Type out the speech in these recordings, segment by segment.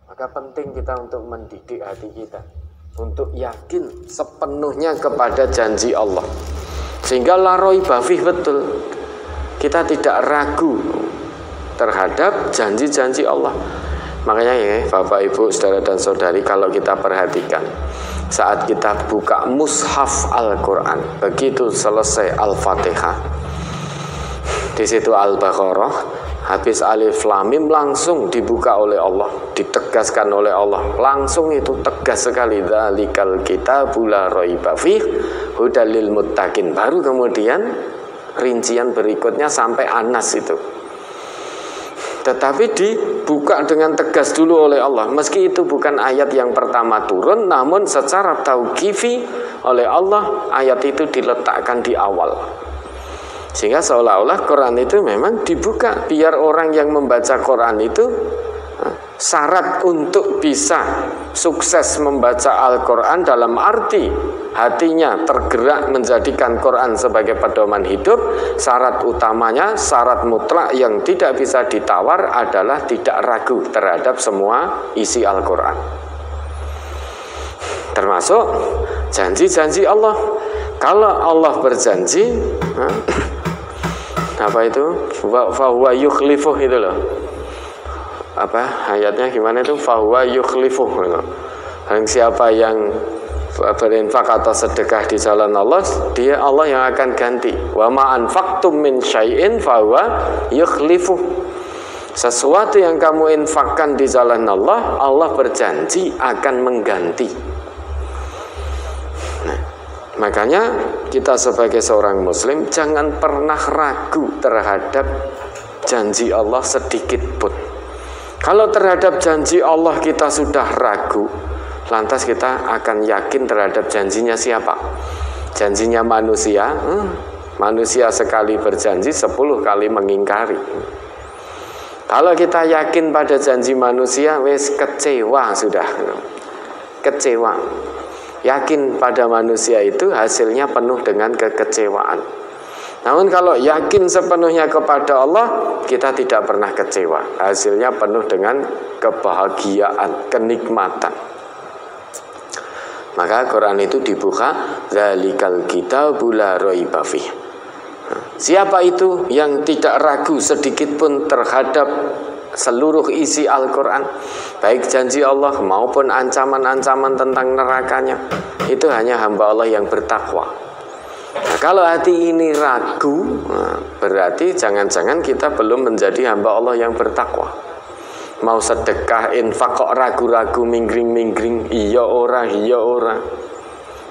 Maka penting kita untuk mendidik hati kita untuk yakin sepenuhnya kepada janji Allah, sehingga la raiba fih, betul, kita tidak ragu terhadap janji-janji Allah. Makanya ya Bapak Ibu saudara dan saudari, kalau kita perhatikan saat kita buka mushaf Al-Quran, begitu selesai Al-Fatihah, di situ Al-Baqarah, habis Alif Lam Mim langsung dibuka oleh Allah, ditegaskan oleh Allah, langsung itu tegas sekali, dzalikal kitabul la raiba fih hudal lil muttaqin. Baru kemudian rincian berikutnya sampai Anas itu. Tetapi dibuka dengan tegas dulu oleh Allah, meski itu bukan ayat yang pertama turun, namun secara tauqifi oleh Allah ayat itu diletakkan di awal, sehingga seolah-olah Quran itu memang dibuka biar orang yang membaca Quran itu syarat untuk bisa sukses membaca Al-Quran dalam arti hatinya tergerak menjadikan Quran sebagai pedoman hidup. Syarat utamanya, syarat mutlak yang tidak bisa ditawar adalah tidak ragu terhadap semua isi Al-Quran, termasuk janji-janji Allah. Kalau Allah berjanji, apa itu? Fa huwa yukhlifuh, itu loh. Apa ayatnya gimana itu? Fa huwa yukhlifuh. Dan siapa yang berinfak atau sedekah di jalan Allah, dia Allah yang akan ganti. Wa ma anfaqtum min syai'in fa huwa yukhlifuh. Sesuatu yang kamu infakkan di jalan Allah, Allah berjanji akan mengganti. Makanya kita sebagai seorang muslim jangan pernah ragu terhadap janji Allah sedikit pun. Kalau terhadap janji Allah kita sudah ragu, lantas kita akan yakin terhadap janjinya siapa? Janjinya manusia, manusia sekali berjanji 10 kali mengingkari. Kalau kita yakin pada janji manusia, wes kecewa sudah, kecewa. Yakin pada manusia itu hasilnya penuh dengan kekecewaan. Namun kalau yakin sepenuhnya kepada Allah, kita tidak pernah kecewa. Hasilnya penuh dengan kebahagiaan, kenikmatan. Maka Quran itu dibuka, dzalikal kitabul la raiba fih. Siapa itu yang tidak ragu sedikit pun terhadap seluruh isi Al-Quran, baik janji Allah maupun ancaman-ancaman tentang nerakanya? Itu hanya hamba Allah yang bertakwa. Nah, kalau hati ini ragu, berarti jangan-jangan kita belum menjadi hamba Allah yang bertakwa. Mau sedekah, infak kok ragu-ragu, minggring-minggring, iya ora.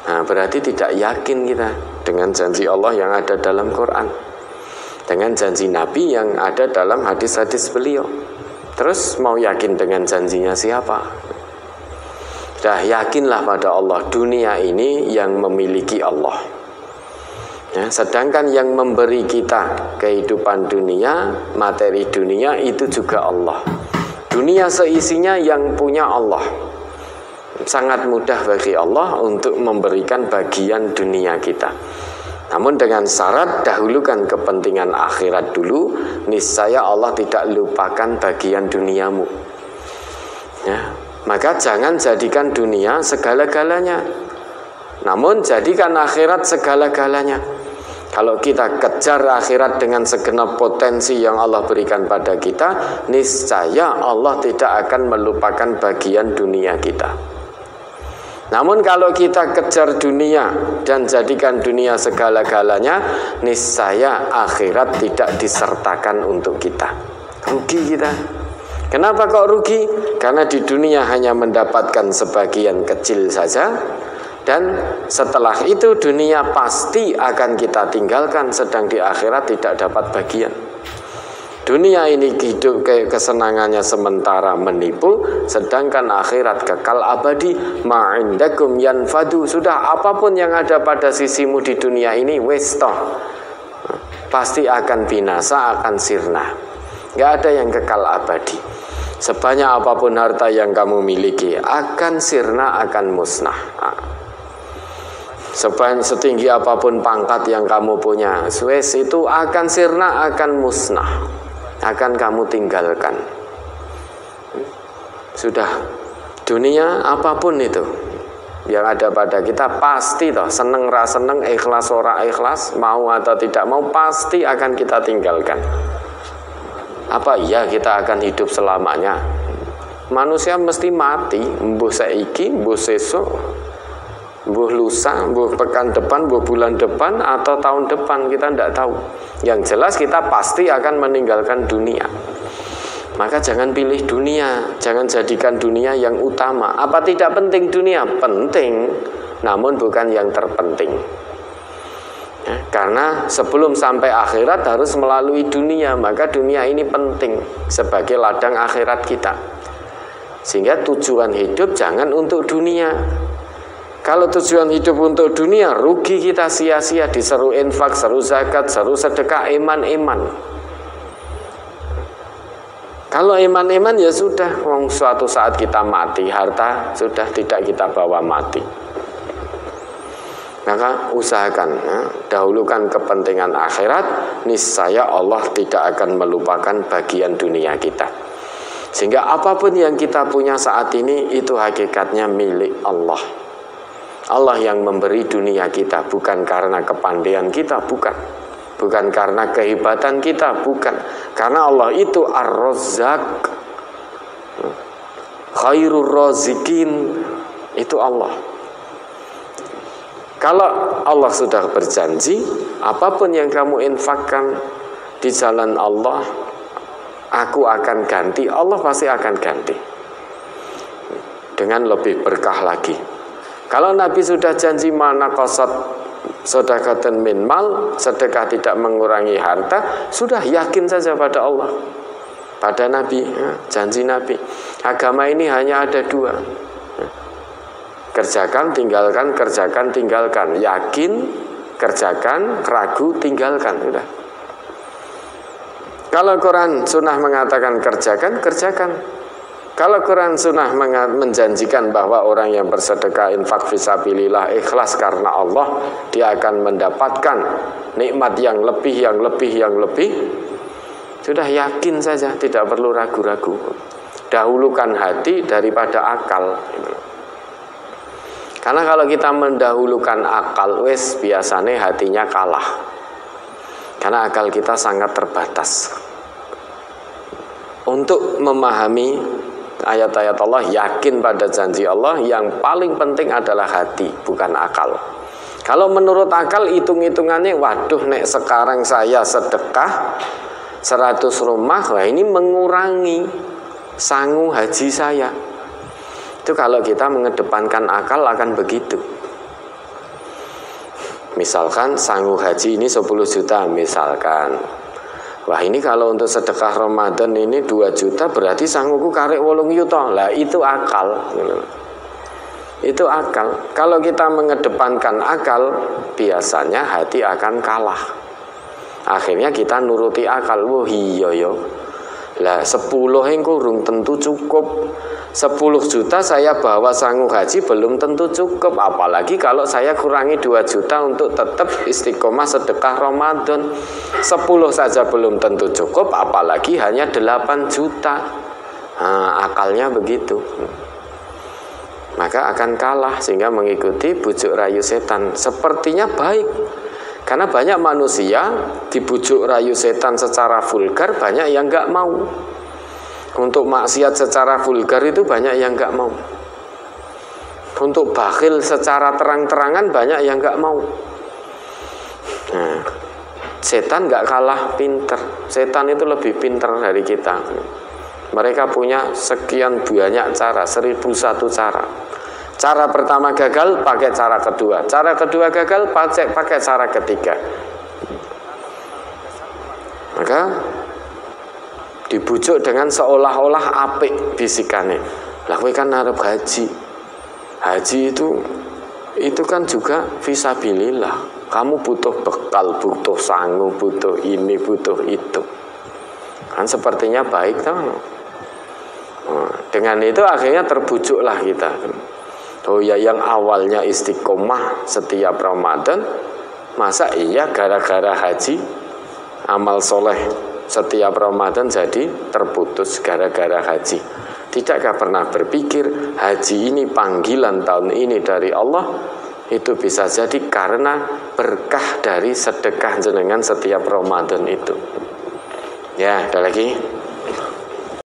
Nah, berarti tidak yakin kita dengan janji Allah yang ada dalam Quran, dengan janji Nabi yang ada dalam hadis-hadis beliau. Terus mau yakin dengan janjinya siapa? Dah yakinlah pada Allah. Dunia ini yang memiliki Allah, ya, sedangkan yang memberi kita kehidupan dunia, materi dunia itu juga Allah. Dunia seisinya yang punya Allah. Sangat mudah bagi Allah untuk memberikan bagian dunia kita. Namun dengan syarat dahulukan kepentingan akhirat dulu, niscaya Allah tidak lupakan bagian duniamu. Ya, maka jangan jadikan dunia segala-galanya, namun jadikan akhirat segala-galanya. Kalau kita kejar akhirat dengan segenap potensi yang Allah berikan pada kita, niscaya Allah tidak akan melupakan bagian dunia kita. Namun kalau kita kejar dunia dan jadikan dunia segala-galanya, niscaya akhirat tidak disertakan untuk kita. Rugi kita. Kenapa kok rugi? Karena di dunia hanya mendapatkan sebagian kecil saja, dan setelah itu dunia pasti akan kita tinggalkan, sedang di akhirat tidak dapat bagian. Dunia ini hidup kayak kesenangannya sementara menipu, sedangkan akhirat kekal abadi. Ma'indakum yanfadu. Sudah apapun yang ada pada sisimu di dunia ini wes toh, pasti akan binasa, akan sirna. Gak ada yang kekal abadi. Sebanyak apapun harta yang kamu miliki akan sirna, akan musnah. Setinggi apapun pangkat yang kamu punya, wes itu akan sirna, akan musnah, akan kamu tinggalkan. Sudah dunia apapun itu yang ada pada kita pasti toh, seneng ra seneng, ikhlas ora ikhlas, mau atau tidak mau pasti akan kita tinggalkan. Apa iya kita akan hidup selamanya? Manusia mesti mati, mbuh saiki, mbuh sesuk, mbuh lusa, mbuh pekan depan, mbuh bulan depan, atau tahun depan, kita tidak tahu. Yang jelas kita pasti akan meninggalkan dunia. Maka jangan pilih dunia, jangan jadikan dunia yang utama. Apa tidak penting dunia? Penting, namun bukan yang terpenting. Ya, karena sebelum sampai akhirat harus melalui dunia, maka dunia ini penting sebagai ladang akhirat kita. Sehingga tujuan hidup jangan untuk dunia. Kalau tujuan hidup untuk dunia, rugi kita sia-sia diseru infak, seru zakat, seru sedekah, eman-eman. Kalau eman-eman ya sudah, suatu saat kita mati, harta sudah tidak kita bawa mati. Maka usahakan, dahulukan kepentingan akhirat, niscaya Allah tidak akan melupakan bagian dunia kita. Sehingga apapun yang kita punya saat ini itu hakikatnya milik Allah. Allah yang memberi dunia kita, bukan karena kepandaian kita, bukan karena kehebatan kita, bukan. Karena Allah itu Ar-Razzaq, Khairur Razikin, itu Allah. Kalau Allah sudah berjanji, apapun yang kamu infakkan di jalan Allah, aku akan ganti, Allah pasti akan ganti dengan lebih berkah lagi. Kalau Nabi sudah janji mana qasat sedekatan min mal, sedekah tidak mengurangi harta, sudah yakin saja pada Allah, pada Nabi, janji Nabi. Agama ini hanya ada dua, kerjakan, tinggalkan, kerjakan, tinggalkan. Yakin, kerjakan, ragu, tinggalkan. Sudah. Kalau Quran Sunnah mengatakan kerjakan, kerjakan. Kalau Quran Sunnah menjanjikan bahwa orang yang bersedekah, infak fisabilillah, ikhlas karena Allah, dia akan mendapatkan nikmat yang lebih, yang lebih, yang lebih, sudah yakin saja, tidak perlu ragu-ragu. Dahulukan hati daripada akal. Karena kalau kita mendahulukan akal, wes biasanya hatinya kalah. Karena akal kita sangat terbatas. Untuk memahami ayat-ayat Allah, yakin pada janji Allah, yang paling penting adalah hati, bukan akal. Kalau menurut akal, hitung-hitungannya, waduh, nek sekarang saya sedekah 100 rumah, wah ini mengurangi sangu haji saya. Itu kalau kita mengedepankan akal akan begitu. Misalkan sangu haji ini 10 juta misalkan. Wah ini kalau untuk sedekah Ramadan ini 2 juta, berarti sanguku karek 8 juta. Lah itu akal. Itu akal. Kalau kita mengedepankan akal, biasanya hati akan kalah. Akhirnya kita nuruti akal. Wah iya yo. Lah 10 engko urung tentu cukup. 10 juta saya bawa sangu haji belum tentu cukup, apalagi kalau saya kurangi 2 juta untuk tetap istiqomah sedekah Ramadan. 10 saja belum tentu cukup, apalagi hanya 8 juta. Akalnya begitu. Maka akan kalah, sehingga mengikuti bujuk rayu setan. Sepertinya baik, karena banyak manusia dibujuk rayu setan secara vulgar, banyak yang nggak mau. Untuk maksiat secara vulgar itu banyak yang nggak mau. Untuk bakhil secara terang-terangan banyak yang nggak mau. Nah, setan nggak kalah pinter. Setan itu lebih pinter dari kita. Mereka punya sekian banyak cara, 1001 cara. Cara pertama gagal, pakai cara kedua. Cara kedua gagal, pakai cara ketiga. Maka dibujuk dengan seolah-olah apik bisikannya. Lah kowe kan arep haji. Haji itu kan juga fisabilillah. Kamu butuh bekal, butuh sangu, butuh ini, butuh itu. Kan sepertinya baik toh. Dengan itu akhirnya terbujuklah kita. Oh ya, yang awalnya istiqomah setiap Ramadan, masa iya gara-gara haji amal soleh setiap Ramadan jadi terputus gara-gara haji. Tidakkah pernah berpikir haji ini panggilan tahun ini dari Allah? Itu bisa jadi karena berkah dari sedekah jenengan setiap Ramadan itu. Ya, ada lagi?